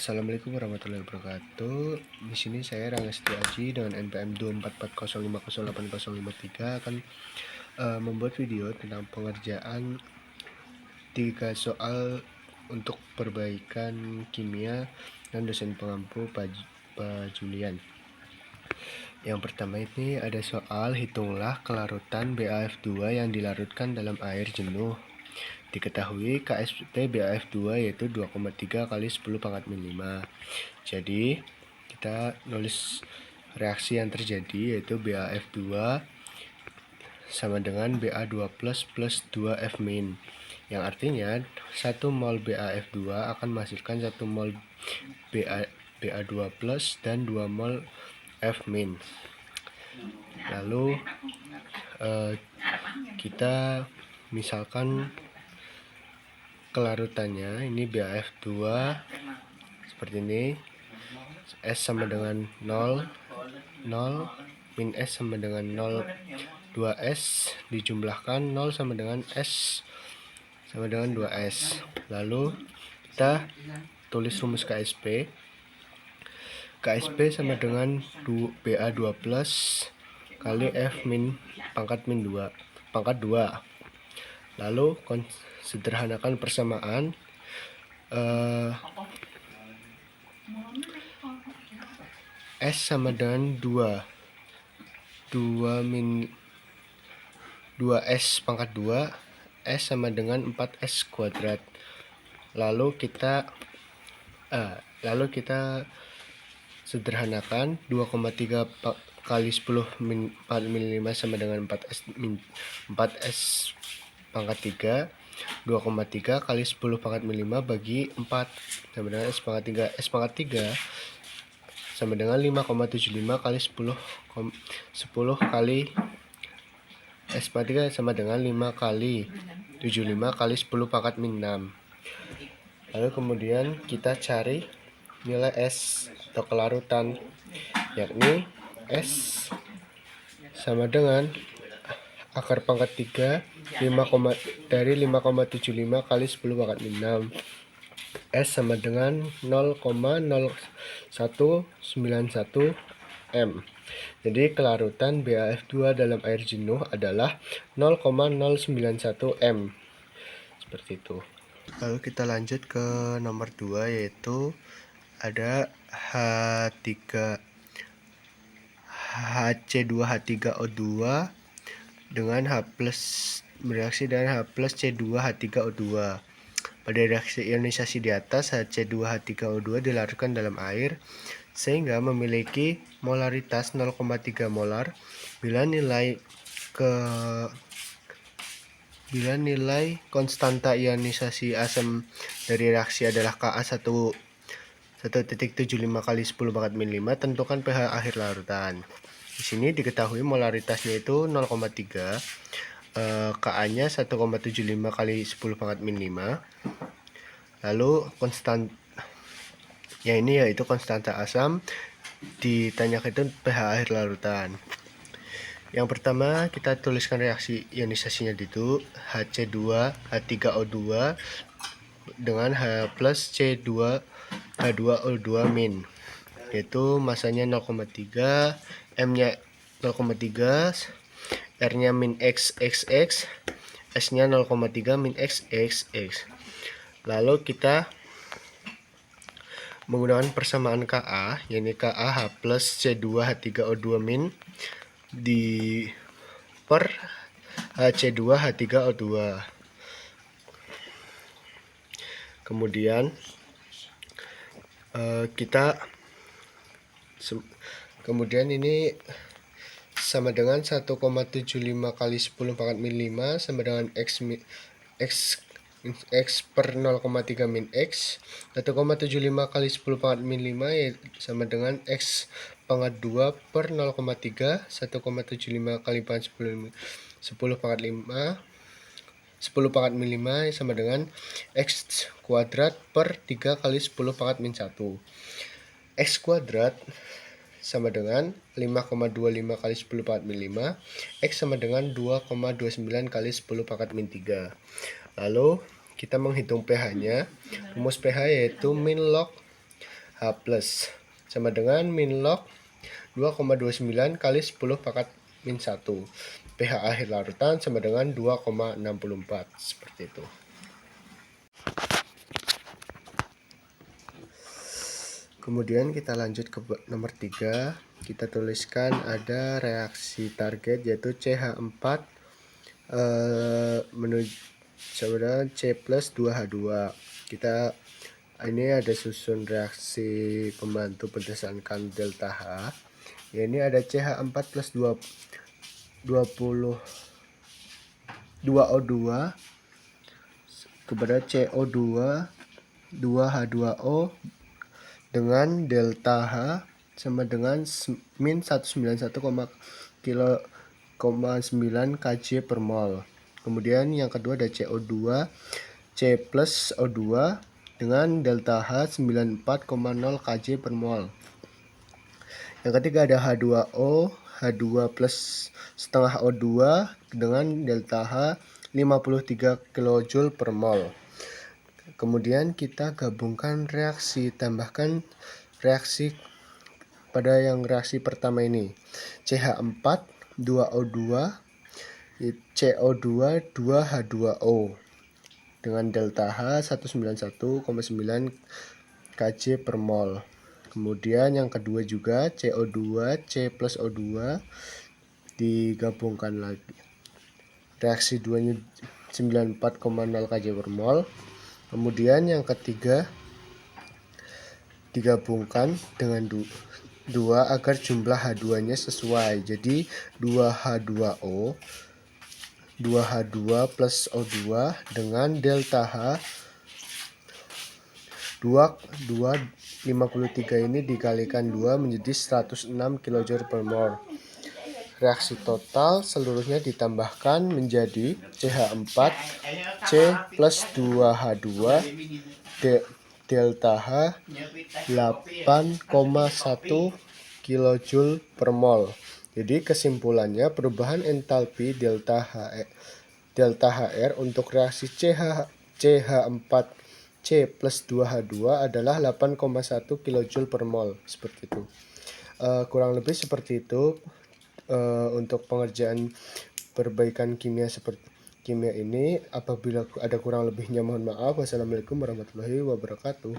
Assalamualaikum warahmatullahi wabarakatuh. Di sini saya Rangesti Aji dengan NPM 244080853 akan membuat video tentang pengerjaan 3 soal untuk perbaikan kimia dan dosen pengampu Pak Julian. Yang pertama ini ada soal hitunglah kelarutan BAF2 yang dilarutkan dalam air jenuh. Diketahui KSP BAF2 yaitu 2,3 kali 10 pangkat min 5. Jadi kita nulis reaksi yang terjadi yaitu BAF2 sama dengan Ba2 plus 2F min, yang artinya 1 mol BAF2 akan menghasilkan 1 mol Ba2 plus dan 2 mol F min. Lalu kita misalkan kelarutannya ini BAF2 seperti ini, S sama dengan 0, 0, min S sama dengan 0, 2S dijumlahkan 0 sama dengan S sama dengan 2S. Lalu kita tulis rumus KSP. KSP sama dengan Ba2 plus kali F min pangkat 2. Lalu sederhanakan persamaan. S sama dengan 2S pangkat 2, S sama dengan 4S kuadrat. Lalu kita sederhanakan 2,3 kali 10 min 4 min 5 sama dengan 4S pangkat 3. 2,3 kali 10 pangkat min 5 bagi 4 sama dengan S pangkat 3. S pangkat 3 sama dengan 5,75 kali 10 kali S pangkat 3 sama dengan 5 kali 75 kali 10 pangkat min 6. Lalu kemudian kita cari nilai S atau kelarutan, yakni S sama dengan akar pangkat 3 dari 5,75 kali 10 pangkat min 6. S sama dengan 0,0191 M. Jadi kelarutan BAF2 dalam air jenuh adalah 0,091 M. Seperti itu. Lalu kita lanjut ke nomor 2, yaitu ada HC2H3O2 dengan bereaksi dengan H plus C2H3O2. Pada reaksi ionisasi di atas, HC2H3O2 dilarutkan dalam air sehingga memiliki molaritas 0,3 molar bila nilai konstanta ionisasi asam dari reaksi adalah Ka 1,75 kali 10 pangkat min 5, tentukan pH akhir larutan. Di sini diketahui molaritasnya itu 0,3, Ka-nya 1,75 kali 10 pangkat min 5. Lalu yaitu konstanta asam, ditanyakan itu pH akhir larutan. Yang pertama kita tuliskan reaksi ionisasinya itu HC2H3O2 dengan H plus C2H2O2 min, yaitu masanya 0,3, M-nya 0,3, R-nya min XXX, S-nya 0,3 min XXX. Lalu kita menggunakan persamaan Ka, yakni Ka H plus C2H3O2 min per HC2H3O2. Kemudian ini sama dengan 1,75 kali 10 pangkat min 5 sama dengan X per 0,3 min X. 1,75 kali 10 pangkat min 5 sama dengan X pangkat 2 per 0,3. 1,75 kali pangkat 10 pangkat 5 10 pangkat min 5 sama dengan X kuadrat per 3 kali 10 pangkat min 1. X kuadrat sama dengan 5,25 kali 10 pangkat min 5. X sama dengan 2,29 kali 10 pangkat min 3. Lalu kita menghitung pH-nya. Rumus pH yaitu min log H+, sama dengan min log 2,29 kali 10 pangkat min 1. pH akhir larutan sama dengan 2,64. Seperti itu. Kemudian kita lanjut ke nomor 3. Kita tuliskan ada reaksi target yaitu CH4 menuju saudara C plus 2H2. Ini ada susun reaksi pembantu berdasarkan delta H. Ya, ini ada CH4 plus 20 2O2 kepada CO2 2H2O dengan delta H sama dengan min 191,9 kJ per mol. Kemudian yang kedua ada CO2 C plus O2 dengan delta H 94,0 kJ per mol. Yang ketiga ada H2O H2 plus setengah O2 dengan delta H 53 kJ per mol. Kemudian kita gabungkan reaksi, tambahkan reaksi pada yang reaksi pertama ini. CH4 2O2 CO2 2H2O dengan delta H 191,9 kJ per mol. Kemudian yang kedua juga CO2 C plus O2 digabungkan lagi. Reaksi duanya 94,0 kJ per mol. Kemudian yang ketiga digabungkan dengan 2 agar jumlah H2-nya sesuai. Jadi 2H2O 2H2 plus O2 dengan delta H 53 ini dikalikan 2 menjadi 106 kJ per mol. Reaksi total seluruhnya ditambahkan menjadi CH4 C plus 2H2 delta H 8,1 kJ per mol. Jadi kesimpulannya perubahan entalpi delta HR untuk reaksi CH4 C plus 2H2 adalah 8,1 kJ per mol. Seperti itu. Kurang lebih seperti itu untuk pengerjaan perbaikan kimia ini. Apabila ada kurang lebihnya mohon maaf. Wassalamualaikum warahmatullahi wabarakatuh.